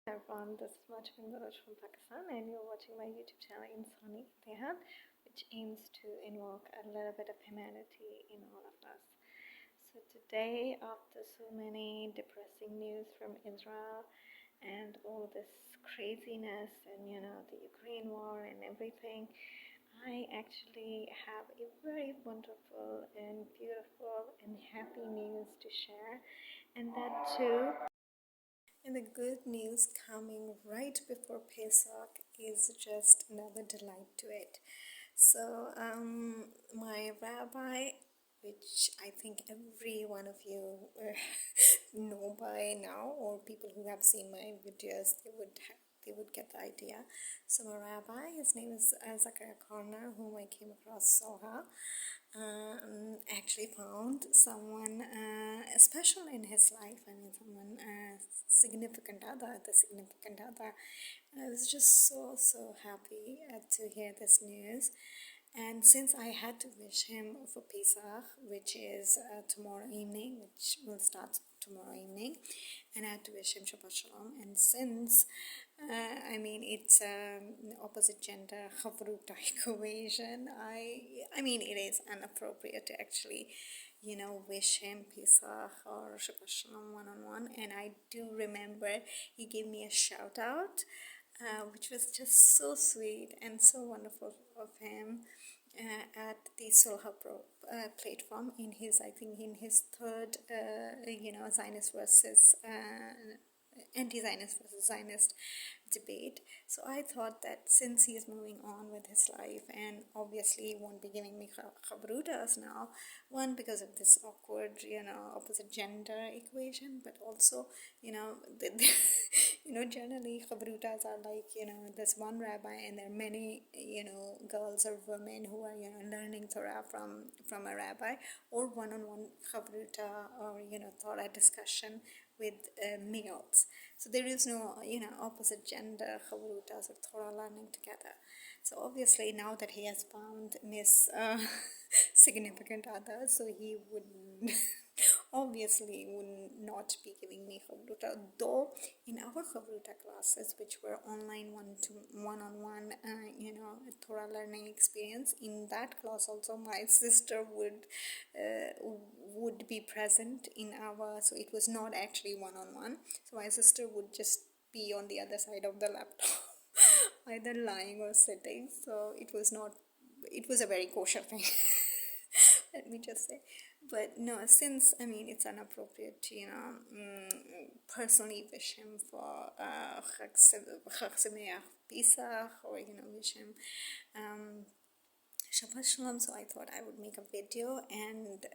Everyone, this is Lubavitch from Pakistan, and you're watching my YouTube channel Insani Itehan, which aims to invoke a little bit of humanity in all of us. So today, after so many depressing news from Israel and all this craziness and the Ukraine war and everything, I actually have a very wonderful and beautiful and happy news to share, and that too. And the good news coming right before Pesach is just another delight to it. So, my rabbi, which I think every one of you know by now, or people who have seen my videos, they would get the idea. So my rabbi, his name is Zechariah Korner, whom I came across Soha. Actually found someone special in his life. I mean, someone significant other, the significant other. And I was just so happy to hear this news. And since I had to wish him for Pesach, which is tomorrow evening, which will start tomorrow evening, and I had to wish him Shabbat Shalom. And since it's opposite gender chavruta equation, I mean it is inappropriate to actually wish him Pesach or Shabbat Shalom one-on-one. And I do remember he gave me a shout out, which was just so sweet and so wonderful of him at the Sulha platform in his, I think, in his third, Zionist versus anti-Zionist versus Zionist debate. So I thought that since he is moving on with his life, and obviously he won't be giving me chabrutas now, one, because of this awkward, opposite gender equation, but also, generally chabrutas are like, there's one rabbi and there are many, girls or women who are, learning Torah from a rabbi, or one-on-one chabruta or, Torah discussion with males. So there is no, opposite gender chavrutas or Torah learning together. So obviously now that he has found Miss significant other, so he would obviously would not be giving me chavruta. Though in our chavruta classes, which were online one-on-one, Torah learning experience, in that class also my sister would be present in our, so it was not actually one-on-one. So my sister would just be on the other side of the laptop, either lying or sitting. So it was a very kosher thing. Let me just say. But no, since, it's inappropriate to, personally wish him for Chag Sameach, Pesach, or, wish him Shabbat Shalom, so I thought I would make a video and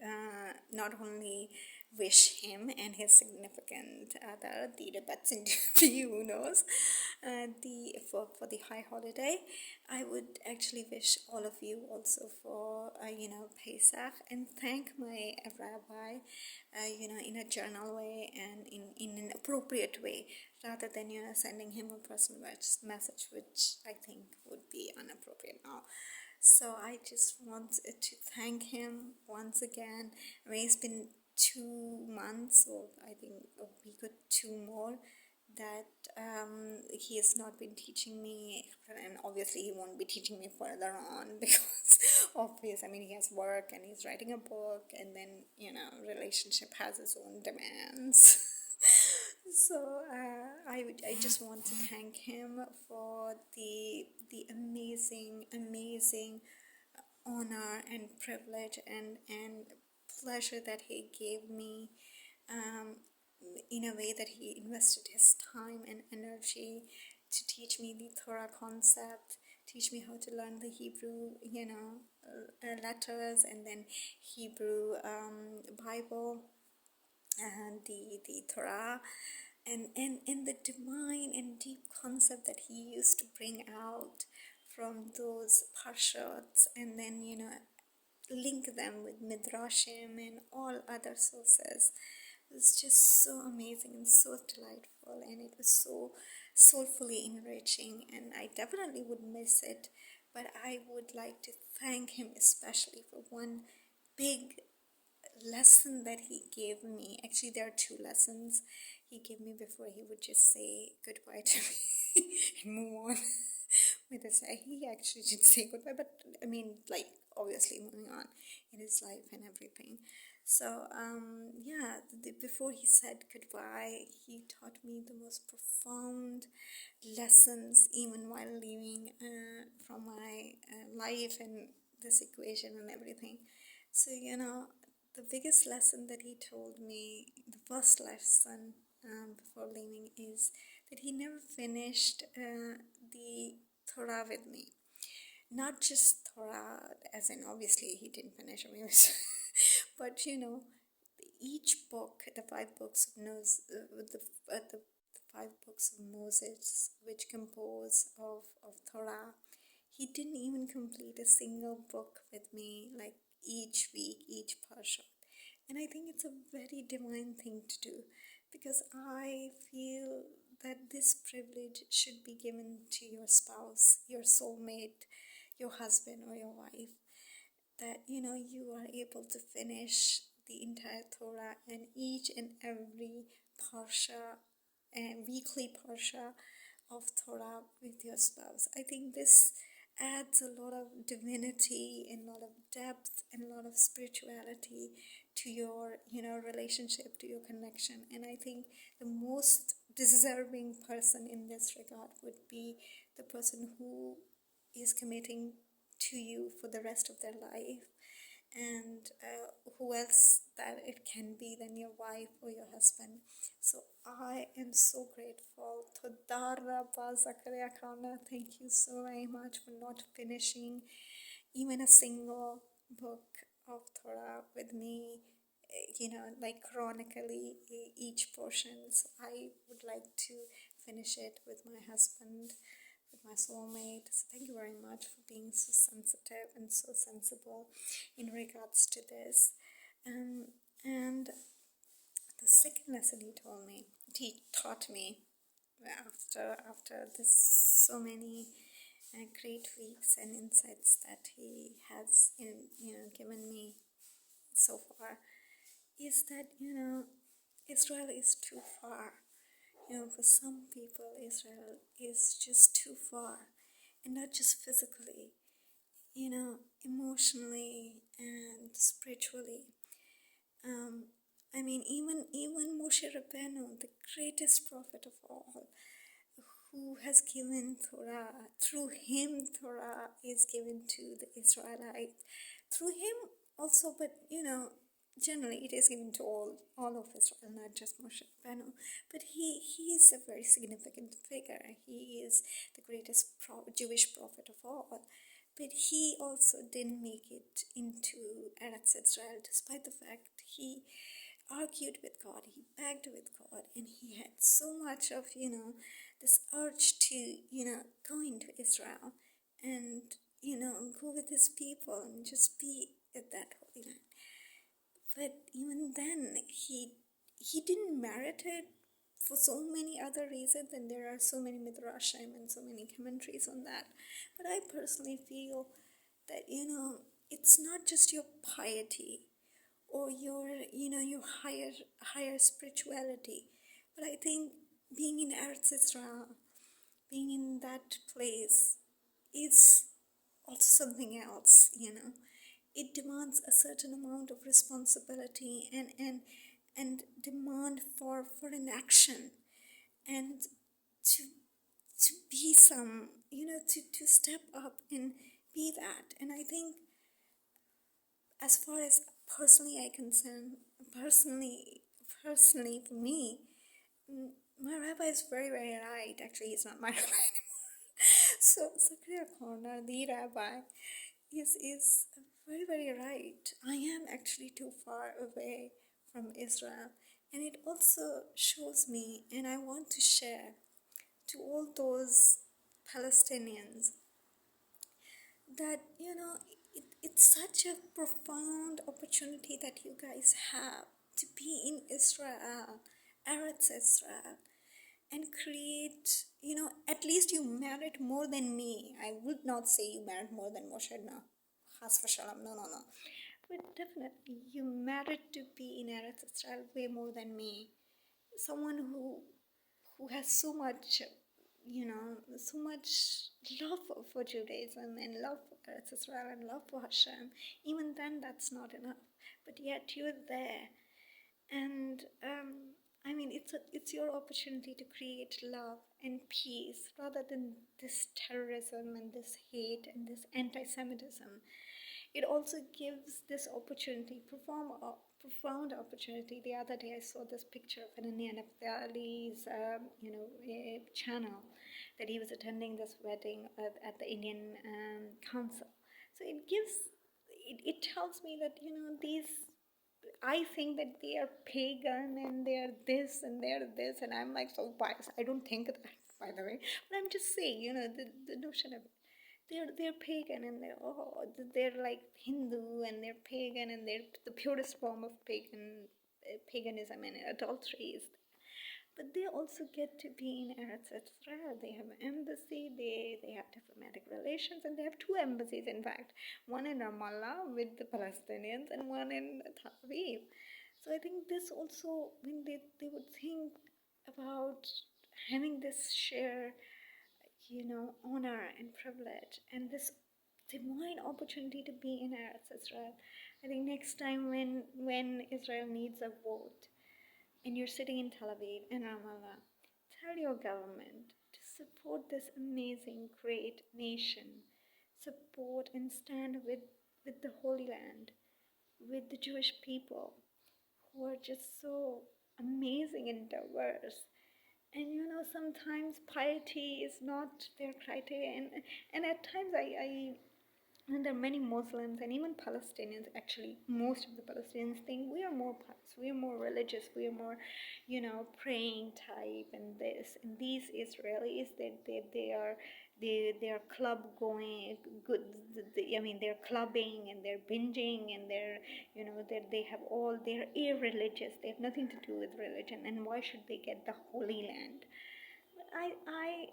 not only wish him and his significant other, the Rebbe, who knows, for the high holiday. I would actually wish all of you also for Pesach, and thank my rabbi, in a journal way and in an appropriate way, rather than sending him a personal message, which I think would be inappropriate now. So I just want to thank him once again. It's been 2 months, or I think a week or 2 more, that he has not been teaching me, and obviously he won't be teaching me further on because he has work and he's writing a book, and then relationship has its own demands. So I just want to thank him for the amazing honor and privilege and pleasure that he gave me, in a way that he invested his time and energy to teach me the Torah concept, teach me how to learn the Hebrew, letters, and then Hebrew Bible, and the Torah, and the divine and deep concept that he used to bring out from those parshots, and then link them with midrashim and all other sources. It was just so amazing and so delightful, and it was so soulfully enriching, and I definitely would miss it. But I would like to thank him especially for one big lesson that he gave me. Actually, there are 2 lessons he gave me before he would just say goodbye to me and move on with his life. He actually did say goodbye, but I mean, like, obviously moving on in his life and everything. So, before he said goodbye, he taught me the most profound lessons, even while leaving from my life and this equation and everything. So, the biggest lesson that he told me, the first lesson before leaving, is that he never finished the Torah with me. Not just Torah, as in obviously he didn't finish, I mean, but each book, the five books of the five books of Moses, which compose of Torah, he didn't even complete a single book with me, like each week, each parsha. And I think it's a very divine thing to do, because I feel that this privilege should be given to your spouse, your soulmate, your husband or your wife, that you are able to finish the entire Torah and each and every parsha and weekly parsha of Torah with your spouse. I think this adds a lot of divinity and a lot of depth and a lot of spirituality to your relationship, to your connection. And I think the most deserving person in this regard would be the person who is committing to you for the rest of their life. And who else that it can be than your wife or your husband. So I am so grateful. Toda Rabbi Zechariah Korner. Thank you so very much for not finishing even a single book of Torah with me, like chronically each portion. So I would like to finish it with my husband, with my soulmate. So thank you very much for being so sensitive and so sensible in regards to this. And the second lesson he taught me after this so many great weeks and insights that he has given me so far, is that Israel is too far. For some people, Israel is just too far, and not just physically, emotionally and spiritually. Even Moshe Rabbeinu, the greatest prophet of all, who has given Torah, through him Torah is given to the Israelites. Through him also, but generally it is given to all of Israel, not just Moshe Rabbeinu. But he is a very significant figure. He is the greatest Jewish prophet of all. But he also didn't make it into Eretz Israel, despite the fact he argued with God, he begged with God, and he had so much of, this urge to, go into Israel and, go with his people and just be at that holy land. But even then, he didn't merit it for so many other reasons, and there are so many midrashim and so many commentaries on that. But I personally feel that, it's not just your piety or your higher spirituality, but I think being in Eretz Israel, being in that place, is also something else. It demands a certain amount of responsibility and demand for an action, and to be some, to step up and be that. And I think, as far as personally for me, my rabbi is very, very right. Actually, he's not my rabbi anymore. So Zechariah Korner, the rabbi, is very, very right. I am actually too far away from Israel. And it also shows me, and I want to share to all those Palestinians, that, it's such a profound opportunity that you guys have to be in Israel, Eretz Israel, and create, at least you merit more than me. I would not say you merit more than Moshe, no. Chas v'shalom, no. But definitely, you merit to be in Eretz Israel way more than me. someone who has so much, so much love for Judaism and love for Eretz Israel and love for Hashem. Even then, that's not enough. But yet you're there, and it's your opportunity to create love and peace rather than this terrorism and this hate and this anti-Semitism. It also gives this opportunity, profound opportunity. The other day I saw this picture of an Indian Naftali's, channel, that he was attending this wedding at the Indian council. So it tells me that, I think that they are pagan and they are this and they are this, and I'm like so biased. I don't think that, by the way, but I'm just saying, the notion of it. They're pagan and they're like Hindu and they're pagan and they're the purest form of paganism and adultery is. But they also get to be in Eretz Israel. They have an embassy, they have diplomatic relations, and they have two embassies, in fact. One in Ramallah with the Palestinians and one in Tel Aviv. So I think this also, when they would think about having this share, honor and privilege and this divine opportunity to be in Eretz Israel. I think next time when Israel needs a vote, and you're sitting in Tel Aviv and Ramallah, tell your government to support this amazing, great nation. Support and stand with the Holy Land, with the Jewish people who are just so amazing and diverse. And sometimes piety is not their criteria. And at times and there are many Muslims and even Palestinians, actually, most of the Palestinians think we are more pious, we are more religious, we are more, praying type and this. And these Israelis, they are club going, good, they're clubbing and they're binging and they they're irreligious. They have nothing to do with religion. And why should they get the Holy Land?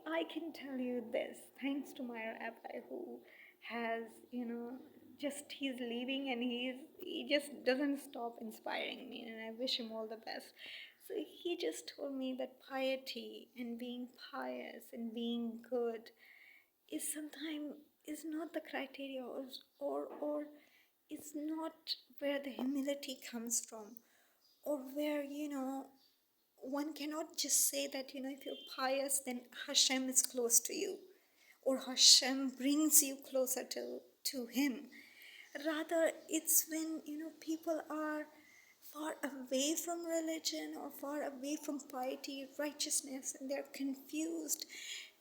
I can tell you this, thanks to my rabbi who has, he's leaving and he just doesn't stop inspiring me, and I wish him all the best. So he just told me that piety and being pious and being good is not the criteria, or it's not where the humility comes from, or where, one cannot just say that, if you're pious, then Hashem is close to you, or Hashem brings you closer to Him. Rather, it's when, people are far away from religion or far away from piety, righteousness, and they're confused,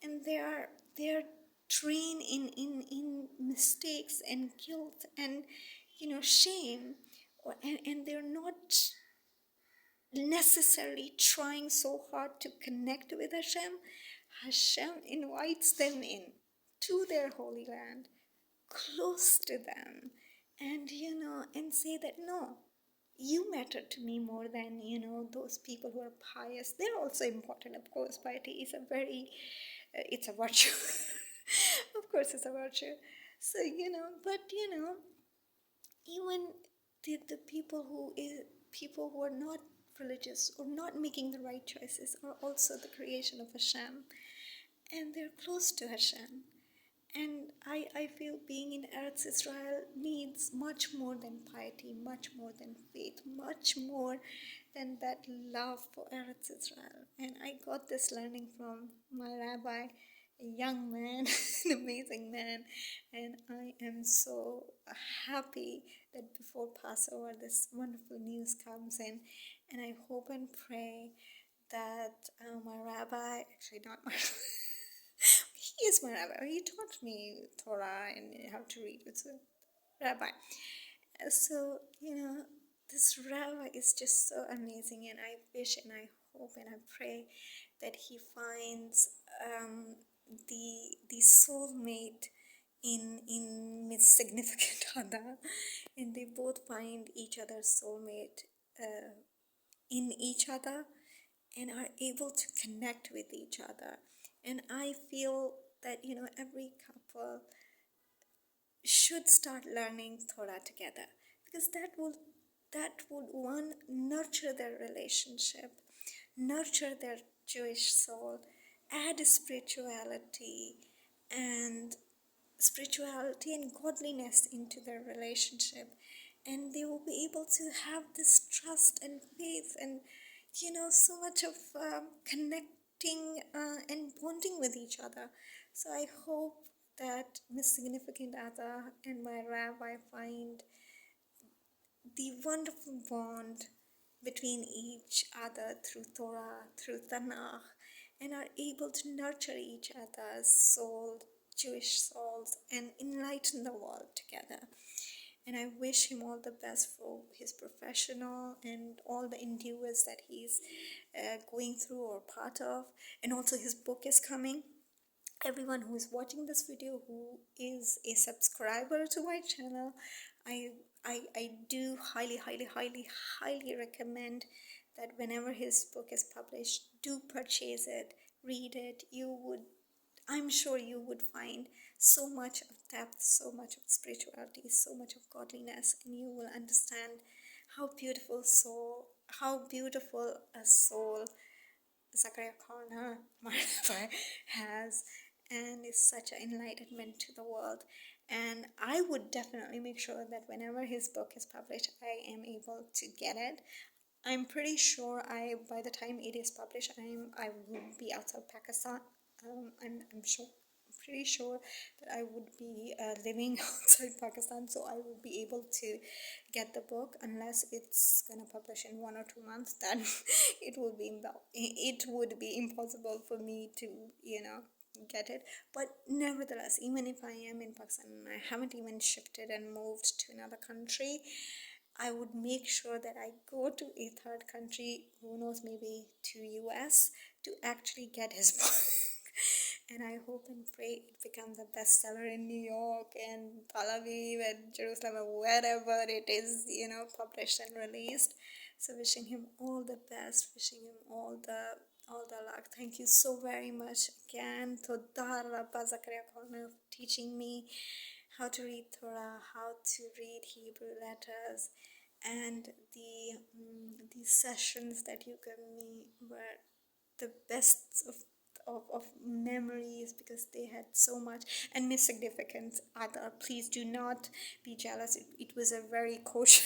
and they're trained in mistakes and guilt and, shame, and they're not necessarily trying so hard to connect with Hashem. Hashem invites them in to their holy land, close to them, and and say that no, you matter to me more than those people who are pious. They're also important, of course. Piety is it's a virtue. Of course, it's a virtue. So but even the people who are not religious or not making the right choices are also the creation of Hashem, and they're close to Hashem. And I feel being in Eretz Israel needs much more than piety, much more than faith, much more than that love for Eretz Israel. And I got this learning from my rabbi, a young man, an amazing man, and I am so happy that before Passover this wonderful news comes in, and I hope and pray that my rabbi, actually not my he is my rabbi, he taught me Torah and how to read with a rabbi. So, this rabbi is just so amazing, and I wish and I hope and I pray that he finds the soulmate in his significant other, and they both find each other's soulmate in each other and are able to connect with each other. And I feel that every couple should start learning Torah together, because that would one, nurture their relationship, nurture their Jewish soul, add and godliness into their relationship, and they will be able to have this trust and faith and so much of connecting and bonding with each other. So I hope that Miss Significant Other and my rabbi find the wonderful bond between each other through Torah, through Tanakh, and are able to nurture each other's soul, Jewish souls, and enlighten the world together. And I wish him all the best for his professional and all the endeavors that he's going through or part of. And also his book is coming. Everyone who is watching this video who is a subscriber to my channel, I do highly recommend that whenever his book is published, do purchase it, read it. I'm sure you would find so much of depth, so much of spirituality, so much of godliness, and you will understand how beautiful a soul Zechariah Korner, my rabbi, has, and is such an enlightenment to the world. And I would definitely make sure that whenever his book is published, I am able to get it. I'm pretty sure by the time it is published, I will be outside Pakistan. I'm pretty sure that I would be living outside Pakistan, so I will be able to get the book, unless it's gonna publish in 1 or 2 months. Then it would be impossible for me to get it. But nevertheless, even if I am in Pakistan and I haven't even shifted and moved to another country, I would make sure that I go to a third country, who knows, maybe to US, to actually get his book. And I hope and pray it becomes a bestseller in New York and Tel Aviv and Jerusalem or wherever it is, published and released. So wishing him all the best, wishing him all the luck. Thank you so very much again. Toda Rabbi Zechariah Korner for teaching me how to read Torah, how to read Hebrew letters, and these sessions that you gave me were the best of memories, because they had so much. And Miss Significant Other, please do not be jealous. It was a very kosher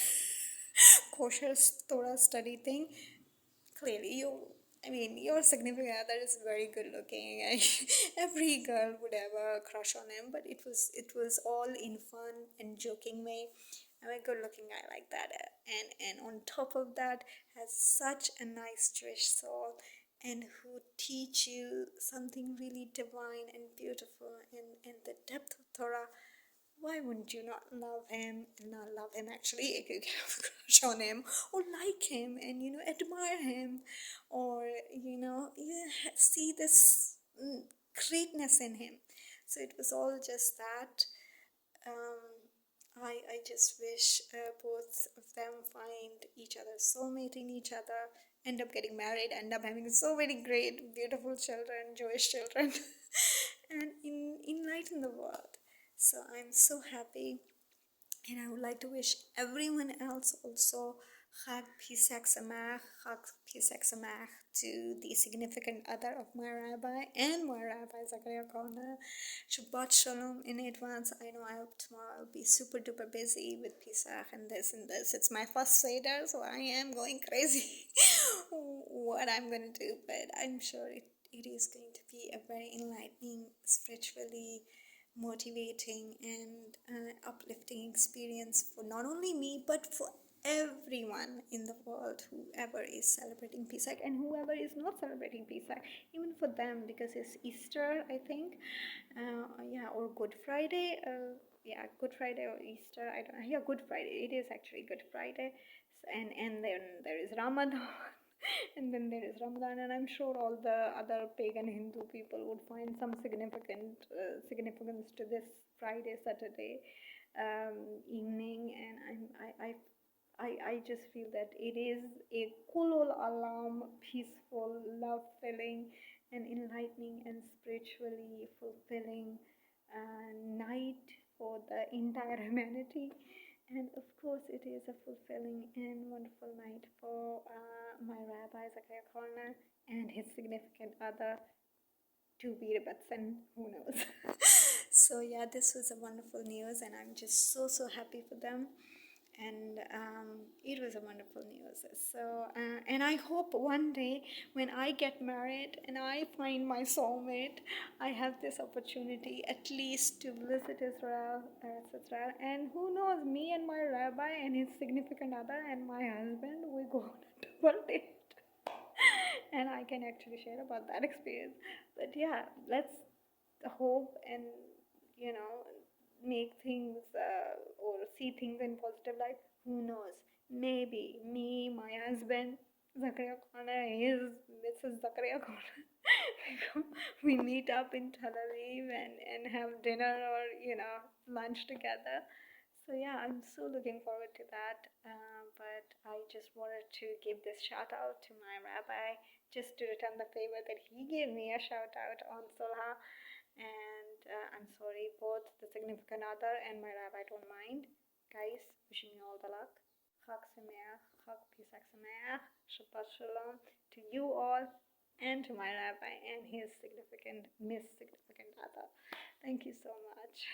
Torah study thing. Clearly, your significant other is very good looking, and every girl would have a crush on him. But it was all in fun and joking way. I'm a good looking guy like that, and on top of that, has such a nice Jewish soul, and who teach you something really divine and beautiful, and the depth of Torah. Why wouldn't you not love him? Not love him, actually, if you have a crush on him, or like him, and admire him, or you see this greatness in him. So it was all just that. I just wish both of them find each other, soulmate in each other, end up getting married, end up having so many great, beautiful children, Jewish children, and enlighten the world. So I'm so happy, and I would like to wish everyone else also Chag Pesach Sameach to the significant other of my rabbi and my Rabbi Zechariah Korner. Shabbat Shalom in advance. I know tomorrow I'll be super duper busy with Pesach and this and this. It's my first Seder, so I am going crazy what I'm going to do, but I'm sure it is going to be a very enlightening, spiritually motivating and uplifting experience for not only me, but for everyone in the world, whoever is celebrating Pesach and whoever is not celebrating Pesach, even for them, because it's Easter, I think, or Good Friday, Good Friday or Easter, I don't know, Good Friday, it is actually Good Friday, and then there is Ramadan, and then there is Ramadan, and I'm sure all the other pagan Hindu people would find some significance to this Friday, Saturday evening, and I just feel that it is a kulul alam, peaceful, love-filling, and enlightening and spiritually fulfilling night for the entire humanity. And of course, it is a fulfilling and wonderful night for my Rabbi Zechariah Korner and his significant other to be Rebbetzin, who knows. So yeah, this was a wonderful news, and I'm just so happy for them. And it was a wonderful news. So and I hope one day when I get married and I find my soulmate, I have this opportunity at least to visit Israel, and who knows, me and my rabbi and his significant other and my husband, we go on a double date. And I can actually share about that experience. But yeah, let's hope and make things or see things in positive light. Who knows? Maybe me, my husband, Zachariah Korner, his Mrs. Zachariah Korner, we meet up in Tel Aviv and have dinner or lunch together. So yeah, I'm so looking forward to that. But I just wanted to give this shout out to my rabbi, just to return the favor that he gave me a shout out on Solha. And I'm sorry, both the significant other and my rabbi don't mind. Guys, wishing you all the luck. Chag Sameach, Chag Pesach Sameach, Shabbat Shalom to you all and to my rabbi and his significant other. Thank you so much.